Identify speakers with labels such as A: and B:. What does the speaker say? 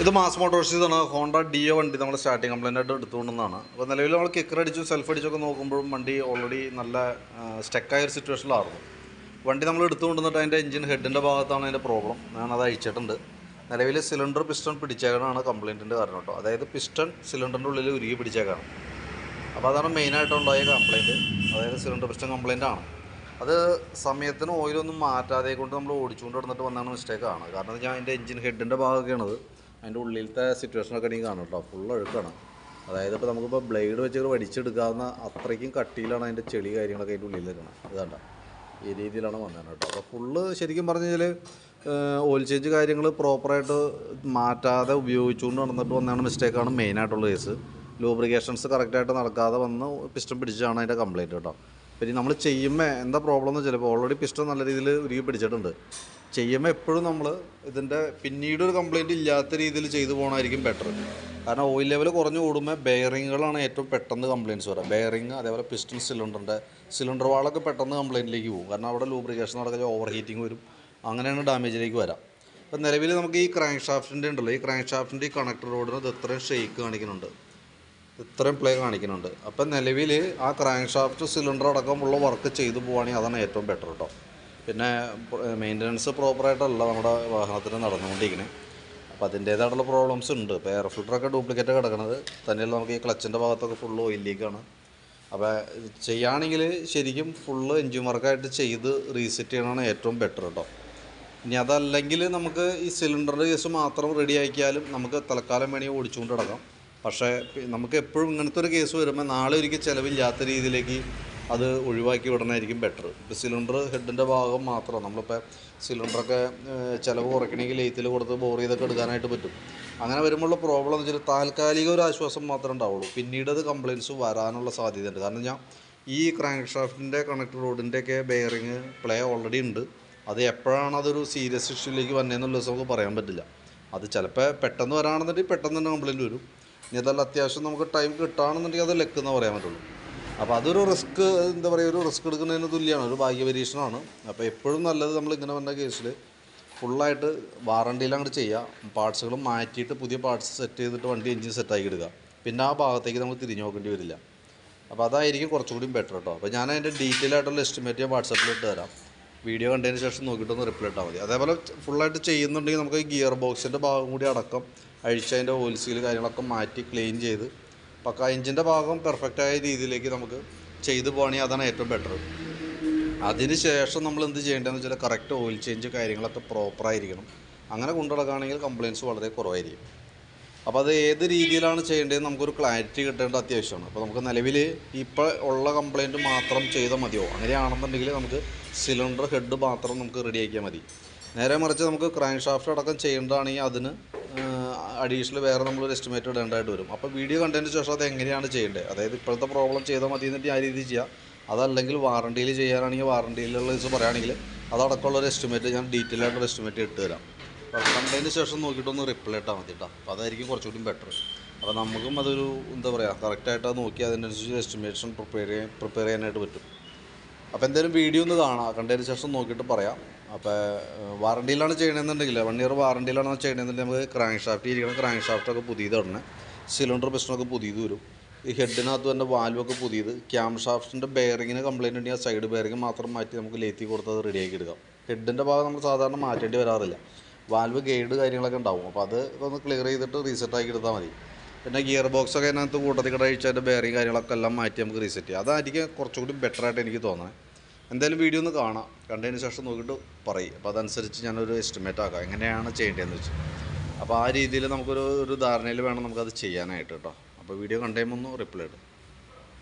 A: ഇത് mass മോട്ടോഴ്സിന്നാണ് Honda deo വണ്ടി നമ്മൾ സ്റ്റാർട്ടിങ് കംപ്ലൈൻ്റ് ആയിട്ട് എടുത്തുകൊണ്ടെന്നാണ്. അപ്പോൾ നിലവിൽ നമ്മൾ കിക്കർ അടിച്ചും സെൽഫ് അടിച്ചൊക്കെ നോക്കുമ്പോഴും വണ്ടി ഓൾറെഡി നല്ല സ്റ്റക്കായ ഒരു സിറ്റുവേഷനിലായിരുന്നു. വണ്ടി നമ്മൾ എടുത്തുകൊണ്ടിരുന്നിട്ട് അതിൻ്റെ എഞ്ചിൻ ഹെഡിൻ്റെ ഭാഗത്താണ് അതിൻ്റെ പ്രോബ്ലം. ഞാനത് അയച്ചിട്ടുണ്ട്. നിലവിൽ സിലിണ്ടർ പിസ്റ്റൺ പിടിച്ചേക്കാനാണ് കംപ്ലയിൻറ്റിൻ്റെ കാരണം കേട്ടോ. അതായത് പിസ്റ്റൺ സിലിണ്ടറിൻ്റെ ഉള്ളിൽ ഉരുകി പിടിച്ചേക്കാണ്. അപ്പോൾ അതാണ് മെയിനായിട്ടുണ്ടായ കംപ്ലയിൻറ്റ്. അതായത് സിലിണ്ടർ പിസ്റ്റൺ കംപ്ലയിൻ്റ് ആണ്. അത് സമയത്തിന് ഓയിലൊന്നും മാറ്റാതെ കൊണ്ട് നമ്മൾ ഓടിച്ചുകൊണ്ട് കിടന്നിട്ട് വന്നാണ് മിസ്റ്റേക്കാണ്. കാരണം ഞാൻ അതിൻ്റെ എഞ്ചിൻ ഹെഡിൻ്റെ ഭാഗമൊക്കെയാണത്. അതിൻ്റെ ഉള്ളിലത്തെ സിറ്റുവേഷനൊക്കെ എനിക്ക് കാണും കേട്ടോ. ഫുൾ അഴുക്കാണ്. അതായത് ഇപ്പോൾ നമുക്കിപ്പോൾ ബ്ലേഡ് വെച്ച് വടിച്ചെടുക്കാവുന്ന അത്രയ്ക്കും കട്ടിയിലാണ് അതിൻ്റെ ചെളി കാര്യങ്ങളൊക്കെ അതിൻ്റെ ഉള്ളിൽ നിൽക്കണം. ഇതാണ്ട ഈ രീതിയിലാണ് വന്നത് കേട്ടോ. അപ്പോൾ ഫുള്ള് ശരിക്കും പറഞ്ഞു കഴിഞ്ഞാൽ ഓയിൽ ചേഞ്ച് കാര്യങ്ങൾ പ്രോപ്പറായിട്ട് മാറ്റാതെ ഉപയോഗിച്ചുകൊണ്ട് നടന്നിട്ട് വന്നതാണ് മിസ്റ്റേക്കാണ് മെയിനായിട്ടുള്ള കേസ്. ലൂബ്രിക്കേഷൻസ് കറക്റ്റായിട്ട് നടക്കാതെ വന്ന് പിസ്റ്റൺ പിടിച്ചാണ് അതിൻ്റെ കംപ്ലയിൻറ്റ് കേട്ടോ. പിന്നെ നമ്മൾ ചെയ്യുമ്പോൾ എന്താ പ്രോബ്ലം എന്ന് വെച്ചാൽ ഇപ്പോൾ ഓൾറെഡി പിസ്റ്റൺ നല്ല രീതിയിൽ ഉരുകി പിടിച്ചിട്ടുണ്ട്. ചെയ്യുമ്പോൾ എപ്പോഴും നമ്മൾ ഇതിൻ്റെ പിന്നീട് ഒരു കംപ്ലയിൻറ്റ് ഇല്ലാത്ത രീതിയിൽ ചെയ്തു പോകണമായിരിക്കും ബെറ്റർ. കാരണം ഓയിൽ ലെവൽ കുറഞ്ഞു കൂടുമ്പോൾ ബെയറിങ്ങുകളാണ് ഏറ്റവും പെട്ടെന്ന് കംപ്ലയിൻറ്റ്സ് വരാം. ബെയറിങ് അതേപോലെ പിസ്റ്റൺ സിലിണ്ടർ വാളൊക്കെ പെട്ടെന്ന് കംപ്ലയിൻറ്റിലേക്ക് പോകും. കാരണം അവിടെ ലൂബ്രിക്കേഷൻ നടക്കുക ഓവർ ഹീറ്റിംഗ് വരും. അങ്ങനെയാണ് ഡാമേജിലേക്ക് വരാം. അപ്പോൾ നിലവിൽ നമുക്ക് ഈ ക്രാങ്ക് ഷാഫ്റ്റിൻ്റെ ഉണ്ടല്ലോ, ഈ ക്രാങ്ക് ഷാഫ്റ്റിൻ്റെ ഈ കണക്ടർ റോഡിന് ഇത് ഇത്രയും ഷെയ്ക്ക് കാണിക്കുന്നുണ്ട്, ഇത്രയും പ്ലേ കാണിക്കുന്നുണ്ട്. അപ്പം നിലവിൽ ആ ക്രാങ്ക് ഷാഫ്റ്റ് സിലിണ്ടർ അടക്കമുള്ള വർക്ക് ചെയ്തു പോവുകയാണെങ്കിൽ അതാണ് ഏറ്റവും ബെറ്റർ കേട്ടോ. പിന്നെ മെയിൻ്റനൻസ് പ്രോപ്പറായിട്ടല്ല നമ്മുടെ വാഹനത്തിന് നടന്നുകൊണ്ടിരിക്കുന്നത്. അപ്പോൾ അതിൻ്റേതായിട്ടുള്ള പ്രോബ്ലംസ് ഉണ്ട്. ഇപ്പോൾ എയർ ഫിൽറ്ററൊക്കെ ഡ്യൂപ്ലിക്കേറ്റ് കിടക്കുന്നത് തന്നെയല്ല. നമുക്ക് ഈ ക്ലച്ചിൻ്റെ ഭാഗത്തൊക്കെ ഫുള്ള് ഓയിലേക്കാണ്. അപ്പോൾ ചെയ്യുകയാണെങ്കിൽ ശരിക്കും ഫുള്ള് എൻജിൻ വർക്കായിട്ട് ചെയ്ത് റീസെറ്റ് ചെയ്യണതാണ് ഏറ്റവും ബെറ്റർ കേട്ടോ. ഇനി അതല്ലെങ്കിൽ നമുക്ക് ഈ സിലിണ്ടറിൻ്റെ കേസ് മാത്രം റെഡി ആക്കിയാലും നമുക്ക് തൽക്കാലം വേണമെങ്കിൽ ഓടിച്ചുകൊണ്ട് കിടക്കാം. പക്ഷേ നമുക്ക് എപ്പോഴും ഇങ്ങനത്തെ ഒരു കേസ് വരുമ്പോൾ നാളെ ഒരിക്കൽ ചിലവില്ലാത്ത രീതിയിലേക്ക് അത് ഒഴിവാക്കി വിടണമായിരിക്കും ബെറ്റർ. ഇപ്പോൾ സിലിണ്ടർ ഹെഡിൻ്റെ ഭാഗം മാത്രം നമ്മളിപ്പോൾ സിലിണ്ടറൊക്കെ ചിലവ് കുറയ്ക്കണമെങ്കിൽ ലെയ്ത്തിൽ കൊടുത്ത് ബോർ ചെയ്തൊക്കെ എടുക്കാനായിട്ട് പറ്റും. അങ്ങനെ വരുമ്പോഴുള്ള പ്രോബ്ലം എന്ന് വെച്ചാൽ താൽക്കാലിക ഒരു ആശ്വാസം മാത്രമേ ഉണ്ടാവുള്ളൂ. പിന്നീട് അത് കംപ്ലയിൻറ്റ്സ് വരാനുള്ള സാധ്യതയുണ്ട്. കാരണം ഞാൻ ഈ ക്രാങ്ക് ഷാഫ്റ്റിൻ്റെ കണക്ടർ റോഡിൻ്റെയൊക്കെ ബെയറിങ് പ്ലേ ഓൾറെഡി ഉണ്ട്. അത് എപ്പോഴാണ് അതൊരു സീരിയസ് ഇഷ്യൂലേക്ക് വന്നതെന്നുള്ള ദിവസം നമുക്ക് പറയാൻ പറ്റില്ല. അത് ചിലപ്പോൾ പെട്ടെന്ന് വരാണെന്നുണ്ടെങ്കിൽ പെട്ടെന്ന് തന്നെ കംപ്ലയിൻറ്റ് വരും. ഇനി അതല്ല അത്യാവശ്യം നമുക്ക് ടൈം കിട്ടുകയാണെന്നുണ്ടെങ്കിൽ അത് ലെക്ക് എന്ന് പറയാൻ പറ്റുള്ളൂ. അപ്പോൾ അതൊരു റിസ്ക്, എന്താ പറയുക, ഒരു റിസ്ക് എടുക്കുന്നതിന് തുല്യമാണ്, ഒരു ഭാഗ്യപരീക്ഷണമാണ്. അപ്പോൾ എപ്പോഴും നല്ലത് നമ്മൾ ഇങ്ങനെ വന്ന കേസിൽ ഫുള്ളായിട്ട് വാറണ്ടിയിൽ അങ്ങോട്ട് ചെയ്യുക. പാർട്സുകൾ മാറ്റിയിട്ട് പുതിയ പാർട്സ് സെറ്റ് ചെയ്തിട്ട് വണ്ടി എഞ്ചിൻ സെറ്റാക്കി ഇടുക. പിന്നെ ആ ഭാഗത്തേക്ക് നമ്മൾ തിരിഞ്ഞു നോക്കേണ്ടി വരില്ല. അപ്പോൾ അതായിരിക്കും കുറച്ചുകൂടി ബെറ്റർ കേട്ടോ. അപ്പോൾ ഞാൻ അതിൻ്റെ ഡീറ്റെയിൽ ആയിട്ടുള്ള എസ്റ്റിമേറ്റ് ഞാൻ വാട്സാപ്പിൽ ഇട്ട് തരാം. വീഡിയോ കണ്ടതിന് ശേഷം നോക്കിയിട്ടൊന്ന് റിപ്ലൈ ഇട്ടാൽ മതി. അതേപോലെ ഫുള്ളായിട്ട് ചെയ്യുന്നുണ്ടെങ്കിൽ നമുക്ക് ഗിയർ ബോക്സിൻ്റെ ഭാഗം കൂടി അടക്കം അഴിച്ചതിൻ്റെ ഓയിൽ സീൽ കാര്യങ്ങളൊക്കെ മാറ്റി ക്ലീൻ ചെയ്ത് പക്ക എഞ്ചിൻ്റെ ഭാഗം പെർഫെക്റ്റായ രീതിയിലേക്ക് നമുക്ക് ചെയ്തു പോകണമെങ്കിൽ അതാണ് ഏറ്റവും ബെറ്റർ. അതിന് ശേഷം നമ്മൾ എന്ത് ചെയ്യേണ്ടതെന്ന് വെച്ചാൽ കറക്റ്റ് ഓയിൽ ചേഞ്ച് കാര്യങ്ങളൊക്കെ പ്രോപ്പറായിരിക്കണം. അങ്ങനെ കൊണ്ടുനടക്കുകയാണെങ്കിൽ കംപ്ലയിൻറ്റ്സ് വളരെ കുറവായിരിക്കും. അപ്പോൾ അത് ഏത് രീതിയിലാണ് ചെയ്യേണ്ടതെന്ന് നമുക്കൊരു ക്ലാരിറ്റി കിട്ടേണ്ട അത്യാവശ്യമാണ്. അപ്പോൾ നമുക്ക് നിലവിൽ ഇപ്പോൾ ഉള്ള കംപ്ലയിൻറ്റ് മാത്രം ചെയ്താൽ മതിയോ? അങ്ങനെയാണെന്നുണ്ടെങ്കിൽ നമുക്ക് സിലിണ്ടർ ഹെഡ് മാത്രം നമുക്ക് റെഡിയാക്കിയാൽ മതി. നേരെ മറിച്ച് നമുക്ക് ക്രാങ്ക് ഷാഫ്റ്റ് അടക്കം ചെയ്യേണ്ടതാണെങ്കിൽ അതിന് അഡീഷണൽ വേറെ നമ്മളൊരു എസ്റ്റിമേറ്റ് ഇടേണ്ടതായിട്ട് വരും. അപ്പോൾ വീഡിയോ കണ്ടതിന് ശേഷം അത് എങ്ങനെയാണ് ചെയ്യേണ്ടത്, അതായത് ഇപ്പോഴത്തെ പ്രോബ്ലം ചെയ്താൽ മതി എന്നിട്ട് ആ രീതിയിൽ ചെയ്യുക. അതല്ലെങ്കിൽ വാറണ്ടിയിൽ ചെയ്യാനാണെങ്കിൽ വാറണ്ടിയിലുള്ള ദിവസം പറയുകയാണെങ്കിൽ അതടക്കമുള്ളൊരു എസ്റ്റിമേറ്റ് ഞാൻ ഡീറ്റെയിൽ ആയിട്ടൊരു എസ്റ്റിമേറ്റ് ഇട്ട് തരാം. അപ്പോൾ കണ്ടതിന് ശേഷം നോക്കിയിട്ടൊന്ന് റിപ്ലൈ ഇട്ടാൽ മതി കേട്ടോ. അപ്പോൾ അതായിരിക്കും കുറച്ചുകൂടി ബെറ്റർ. അപ്പോൾ നമുക്കും അതൊരു എന്താ പറയുക കറക്റ്റായിട്ട് അത് നോക്കി അതിനനുസരിച്ച് എസ്റ്റിമേഷൻ പ്രിപ്പയർ ചെയ്യാനായിട്ട് പറ്റും. അപ്പോൾ എന്തായാലും വീഡിയോ ഒന്ന് കാണാം, കണ്ടതിന് ശേഷം നോക്കിയിട്ട് പറയാം. അപ്പോൾ വാറണ്ടിയിലാണ് ചെയ്യണമെന്നുണ്ടെങ്കിൽ 1 ഇയർ വാറണ്ടിയിലാണ് ചെയ്യണമെന്നുണ്ടെങ്കിൽ നമുക്ക് ക്രാങ്ക് ഷാഫ്റ്റ് ഇരിക്കണം. ക്രാങ്ക് ഷാഫ്റ്റൊക്കെ പുതിയത് ഇടണം. സിലിണ്ടർ പിസ്റ്റണൊക്കെ പുതിയത് വരും. ഈ ഹെഡിനകത്ത് തന്നെ വാൽവൊക്കെ പുതിയത്. ക്യാം ഷാഫ്റ്റിൻ്റെ ബെയറിങ്ങിന് കംപ്ലയിൻ്റ് ഉണ്ടെങ്കിൽ സൈഡ് ബെയറിങ് മാത്രം മാറ്റി നമുക്ക് ലേത്തി കൊടുത്ത് അത് റെഡിയാക്കി എടുക്കാം. ഹെഡിൻ്റെ ഭാഗം നമ്മൾ സാധാരണ മാറ്റേണ്ടി വരാറില്ല. വാൽവ് ഗൈഡ് കാര്യങ്ങളൊക്കെ ഉണ്ടാവും. അപ്പോൾ അത് ഒന്ന് ക്ലിയർ ചെയ്തിട്ട് റീസെറ്റാക്കി എടുത്താൽ മതി. പിന്നെ ഗിയർ ബോക്സൊക്കെ അതിനകത്ത് കൂട്ടത്തിൽ കൂടെ അഴിച്ചതിൻ്റെ ബെയറിങ് കാര്യങ്ങളൊക്കെ എല്ലാം മാറ്റി നമുക്ക് റീസെറ്റ് ചെയ്യാം. അതായിരിക്കും കുറച്ചുകൂടി ബെറ്ററായിട്ട് എനിക്ക് തോന്നുന്നത്. എന്തായാലും വീഡിയോ ഒന്ന് കാണാം, കണ്ടതിന് ശേഷം നോക്കിയിട്ട് പറയും. അപ്പോൾ അതനുസരിച്ച് ഞാനൊരു എസ്റ്റിമേറ്റ് ആക്കാം എങ്ങനെയാണ് ചെയ്യേണ്ടതെന്ന് വെച്ച്. അപ്പോൾ ആ രീതിയിൽ നമുക്കൊരു ധാരണയിൽ വേണം നമുക്കത് ചെയ്യാനായിട്ട് കേട്ടോ. അപ്പോൾ വീഡിയോ കണ്ടുമ്പോൾ ഒന്ന് റിപ്ലൈ ഇടും.